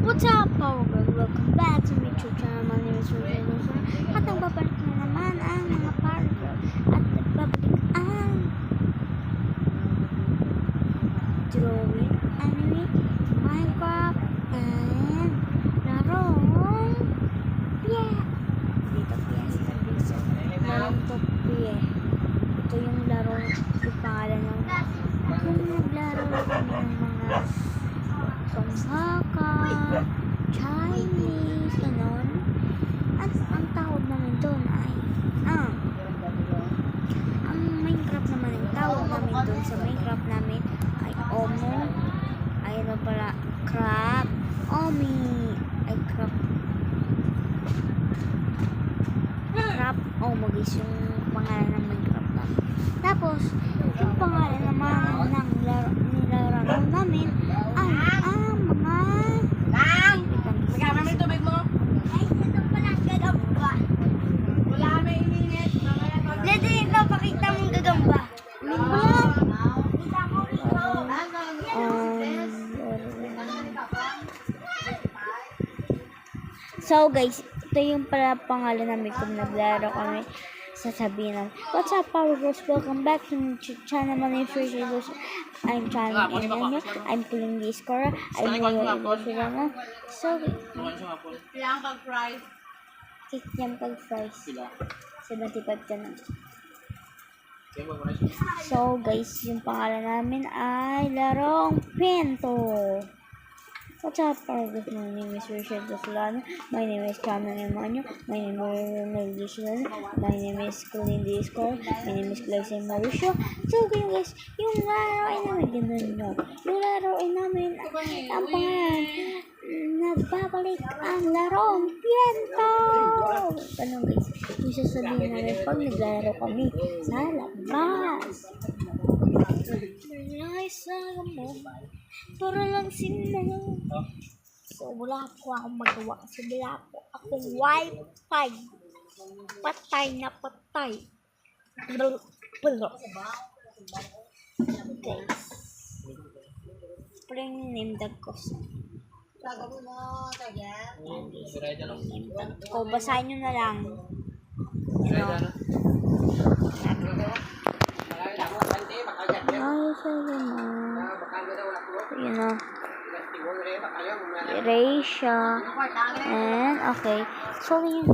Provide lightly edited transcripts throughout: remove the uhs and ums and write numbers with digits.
What's up, Power Girl? Welcome back to my YouTube channel. My name is Rogelio. At nagbabalik na naman ang mga Power Girl. At nagbabalik ang drawing, anime, Minecraft, and larong Pie. Dito Fiesta Bisa. Larong to Pie. Ito yung larong yung pangalan ng kung naglaro kami ng mga Songhaka, Chinese, ganon. At ang tawag namin doon ay ang Minecraft naman, ang tawag namin doon sa Minecraft namin ay Omo, ay ano pala, Crab, Omi, ay Crab, Omo guys, yung pangalan ng Minecraft namin. Tapos, yung pangalan naman ng nilaro namin ay ang mga Magkama may tubig mo? ay, ito pala gagamba. Wala kami ininit. Dito ito, pakita mong gagamba. So guys, ito yung pala pangalan namin kung naglaro kami. Sasabihin namin, what's up, Power Girls? Welcome back to my channel. My name is Rogelio. I'm channeling Enyo. I'm pulling the score. I'm Rogelio. So, Kailangan pag-fries. kikiam pag fries. 75 ka na. So guys, yung pangalan namin ay Larong Pinto. What's up, Power Girls? My name is Rogelio Solano. My name is Carmen Emanyo. My name is Rogelio Solano. My name is Colin Discord. My name is Glycine Mauricio. So guys, yung laruin namin, ganun nyo. Yung laruin namin, ang pangalan, nagbabalik ang Larong Pinto. Ano guys, yung sasabihin namin pag naglaro kami sa labas. Nice mo. Para lang sino. So, wala po akong magawa kasi wala po akong wifi. Patay na patay. Guys. Spring name tag ko. Gagawin mo, tagyan. Name tag ko. Basahin nyo na lang. You know. Ay, sabi mo. You know. Erasure. And, okay. So, yun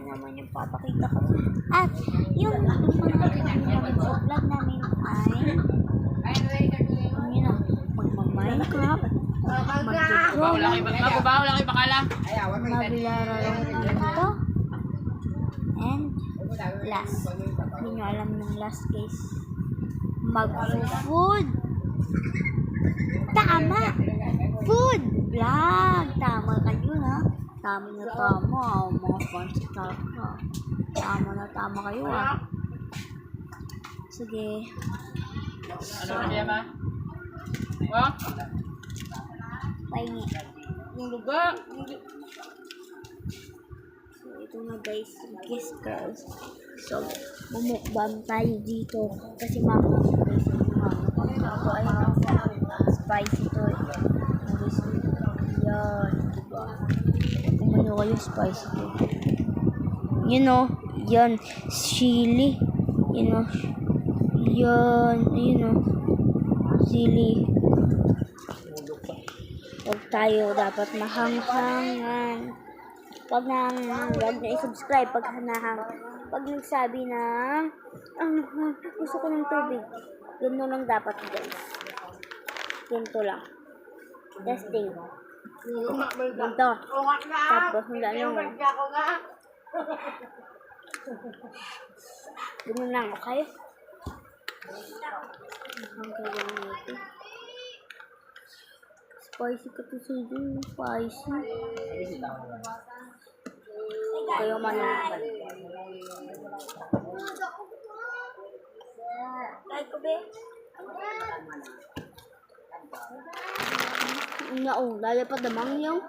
naman yung papakita ko. At, yung mga namin sa vlog namin ay, yun know, magma-Minecraft, mag-drawing, maglaro lang dito, and last. Hindi nyo alam ng last case. Mag-food. Tama! Food vlog! Tama kayo na. Tama na tama. Mga fans talaga. Tama na tama kayo Sige. So, pahingi. Yung lugar. So, ito na guys. Kiss girls. So, bumukbang tayo dito. Kasi mama guys. Ako ay spicy to. Yan. Diba? Umano kayo spicy to. You know. Yan. Chili. You know. Yan. You know. Chili. Huwag tayo dapat mahanghangan. Huwag na i-subscribe pag hanahang. Pag nagsabi ng gusto ko ng tubig. Ganun lang dapat guys. Ganito lang. Testing. Ganito. Tapos hula nyo. Ganun lang, okay? Spicy ka to sa dito. Spicy. Kayo manaman. Like ko be? Lalo pa damang yung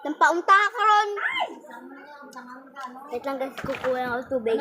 tampaong takaron. Wait lang guys, kukuha lang ako tubig.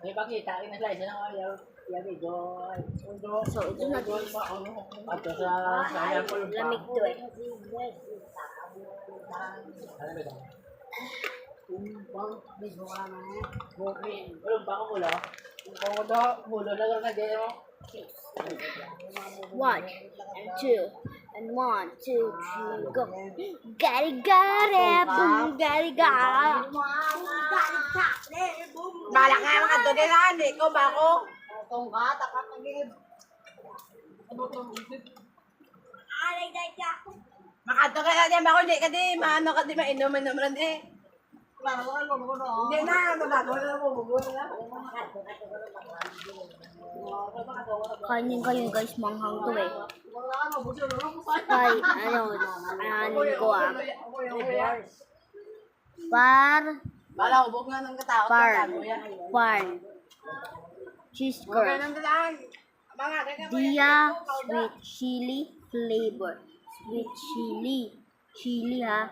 May pakita, ina-slice na ako yung video. So, ito na. At sa sayang ko yung Lamig to eh. Alam mo ito? Walang baka mula. Kung ito, mulo na lang na mo. 1 and 2 and 1, 2, 3, go. Gari-gari, boom, gari-gari. Bala nga mga donelan, ikaw ba ako? Kung ka, tapat ng gib. Makato ka na diyan ba ako, hindi ka di, maano ka di, mainuman naman di. Hindi na, magagawa na mo, magagawa na. Kainin kayo guys, manghang to eh. Ay, ano ko ah. Bala, hubog nga ng katao. Par. Cheese Okay curd. nang dalaan. Mga, Dia sweet chili flavor. Sweet chili. Chili ha.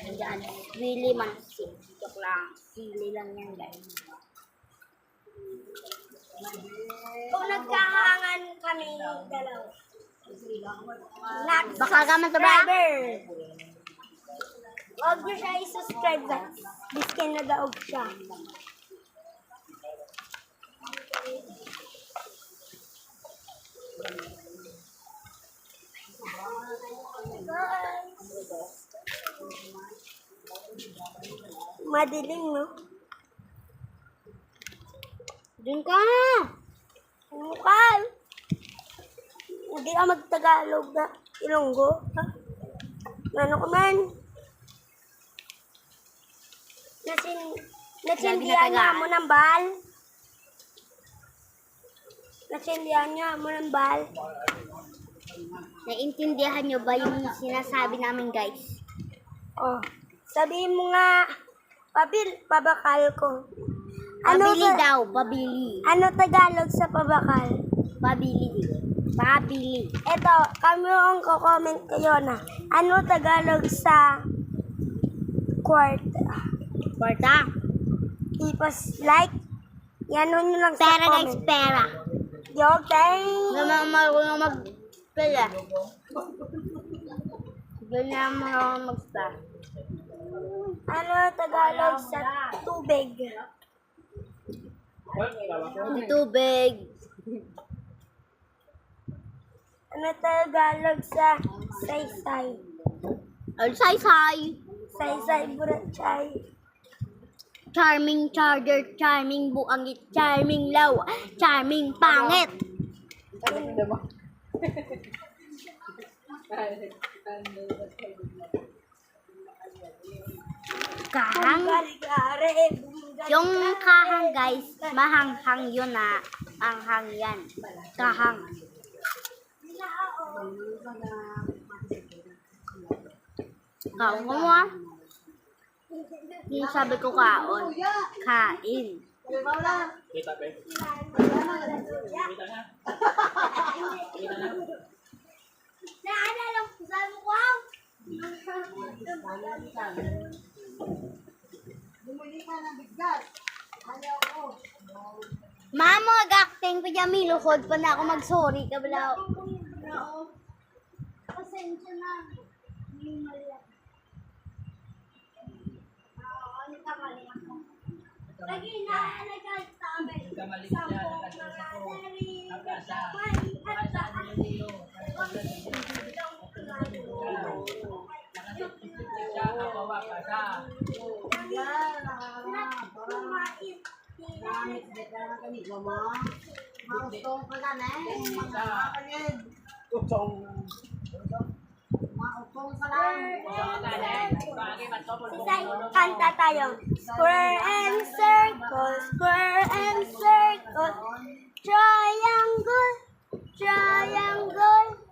Ayan. Really mansi. Joke lang. Chili lang yan guys. Kung nagkahangan kami dalawa. Baka gaman to ba? Huwag nyo siya i-subscribe guys. Biskin na daog siya. Madilim, no? Dun ka! Mukal! Hindi ka magtagalog na Ilonggo, ha? Ano ko man? Nasindihan nga mo ng bal? Nasindihan nga mo ng bal? Naintindihan nyo ba yung sinasabi namin guys? Oh, sabihin mo nga, pabakal ko. Pabili sa- daw, pabili. Ano Tagalog sa pabakal? Pabili. Pabili. Eto, kami ang comment kayo na. Ano Tagalog sa kwarta? Kwarta. Tapos like, yan nyo lang sa Pera guys, comment. pera. Okay. Marunong mag-pera. Ganyan marunong mag-pera. Ano Tagalog sa tubig? Tubig. Ano Tagalog sa saysay? Say-say. Saysay burachay. Charming charger, charming buangit, charming law, charming pangit. Kahang. Gari-gari. Yung kahang guys, mahanghang yun na. Anghang yan. Kahang. Kaon ko mo ah. Yung sabi ko kaon. Kain. Kita ba? Kita na. Naalala ko, sabi ko, wow! Mama, mag-acting pa dyan. May luhod pa na ako mag-sorry ka bala. Pasensya na. Hindi mali ako. Ano ka mali ako? Lagi na nagkatabi. Sampung mga dari. Kanta tayo. Square and circle, square and circle. Triangle, triangle.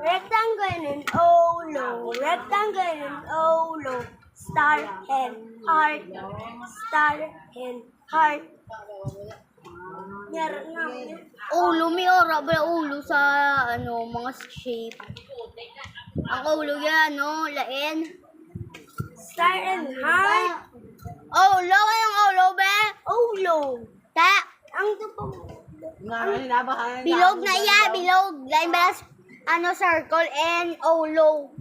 Rectangle and olo, rectangle and olo. Star and heart, star and heart. Meron nga. Ulo, may ora ba ulo sa ano, mga shape. Ang ulo yan, no? Lain. Star and heart. Bilog na iya, bilog. Lain balas, circle and ulo.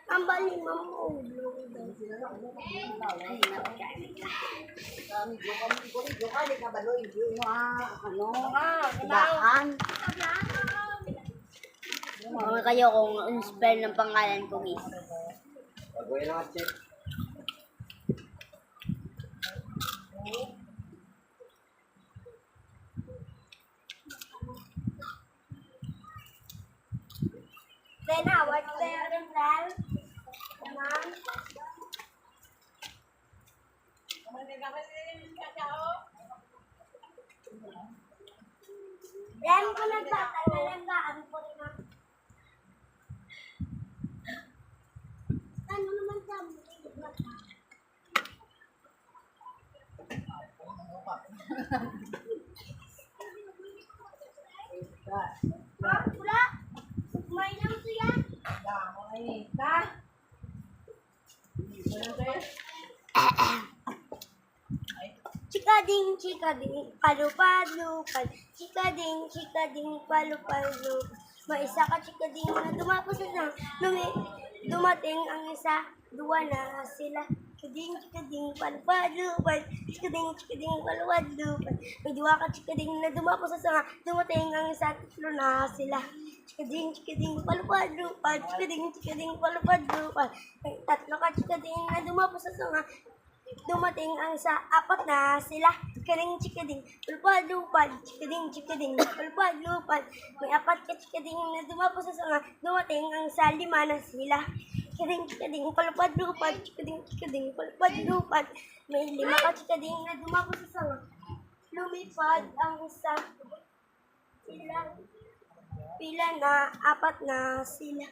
Ang bali mo ulo. Daan. Mga kayo kung spell ng pangalan ko, guys. Then, what's there in that? Yan ko nagtatagalangaan ko rin na. Ano naman sa wala. May lang siya. Chikading, palu-palu-pal. Chikading, palu-palu. May isa ka chikading na dumapos na dumating ang isa, duwa na sila. Chikading, palu-palu-pal. Chikading, palu-palu-pal. May duwa ka chikading na dumapos na dumating ang isa, tatlo na sila. Chikading, palu-palu-pal. Chikading, palu-palu-pal. May tatlo ka chikading na dumapos na dumating ang sa apat na sila. Chikading, palupad-lupad. Chikading, palupad-lupad. May apat ka chikading na dumapos sa sanga. Dumating ang sa lima na sila. Chikading, palupad-lupad. Chikading, palupad-lupad. May lima ka chikading na dumapos sa sanga. Lumipad ang isa. Pila na, apat na sila.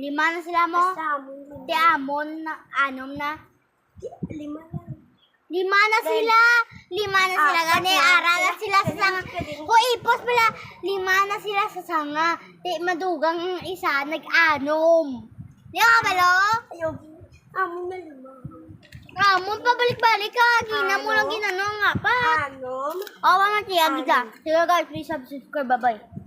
Lima na sila mo? Kasama. Di amon na, anom na. Lima lang. Lima na sila gani ara na sila sa sanga. Ko ipos pala, lima na sila sa sanga. Di madugang ang isa nag-anom. Di ka balo? Ayaw, amin na lima. Amon pabalik-balik ka, gina mo lang ginano nga pa. Anom. Awa nga tiya, gita. Sige guys, please subscribe, bye-bye.